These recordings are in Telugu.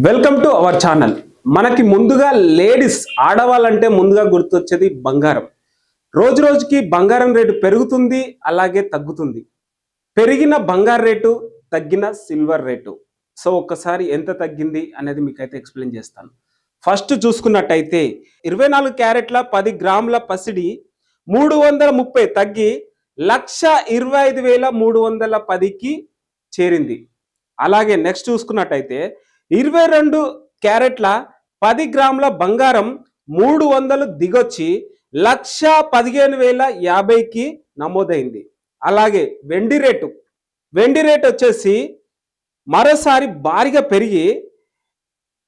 Welcome to our channel. మనకి ముందుగా లేడీస్ ఆడవాళ్ళంటే ముందుగా గుర్తొచ్చేది బంగారం. రోజు రోజుకి బంగారం రేటు పెరుగుతుంది, అలాగే తగ్గుతుంది. పెరిగిన బంగారు రేటు, తగ్గిన సిల్వర్ రేటు. సో ఒక్కసారి ఎంత తగ్గింది అనేది మీకైతే ఎక్స్ప్లెయిన్ చేస్తాను. ఫస్ట్ చూసుకున్నట్టయితే 24 క్యారెట్ల 10 గ్రాముల పసిడి 330 తగ్గి 1,25,310కి చేరింది. అలాగే నెక్స్ట్ చూసుకున్నట్టయితే 22 క్యారెట్ల 10 గ్రాముల బంగారం 300 దిగొచ్చి 1,15,050కి నమోదైంది. అలాగే వెండి రేటు వచ్చేసి మరోసారి భారీగా పెరిగి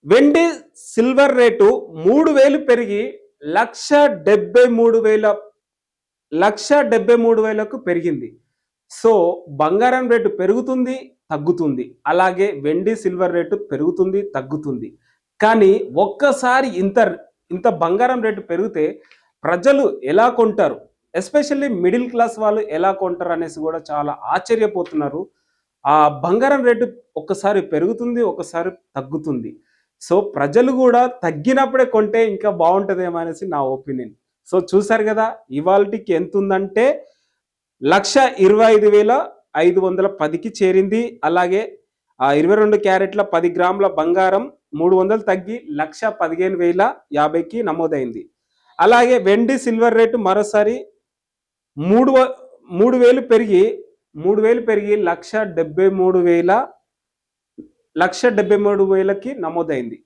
వెండి సిల్వర్ రేటు 3,000 పెరిగి 1,73,000కు పెరిగింది. సో బంగారం రేటు పెరుగుతుంది, తగ్గుతుంది. అలాగే వెండి సిల్వర్ రేటు పెరుగుతుంది, తగ్గుతుంది. కానీ ఒక్కసారి ఇంత బంగారం రేటు పెరిగితే ప్రజలు ఎలా కొంటారు, ఎస్పెషల్లీ మిడిల్ క్లాస్ వాళ్ళు ఎలా కొంటారు అనేసి కూడా చాలా ఆశ్చర్యపోతున్నారు. ఆ బంగారం రేటు ఒక్కసారి పెరుగుతుంది, ఒకసారి తగ్గుతుంది. సో ప్రజలు కూడా తగ్గినప్పుడే కొంటే ఇంకా బాగుంటుందేమో అనేసి నా ఒపీనియన్. సో చూసారు కదా ఇవాళకి ఎంత ఉందంటే 1,25,510కి చేరింది. అలాగే 22 క్యారెట్ల 10 గ్రాముల బంగారం 300 తగ్గి 1,15,050కి నమోదైంది. అలాగే వెండి సిల్వర్ రేటు మరోసారి 3,000 పెరిగి 1,73,000కి నమోదైంది.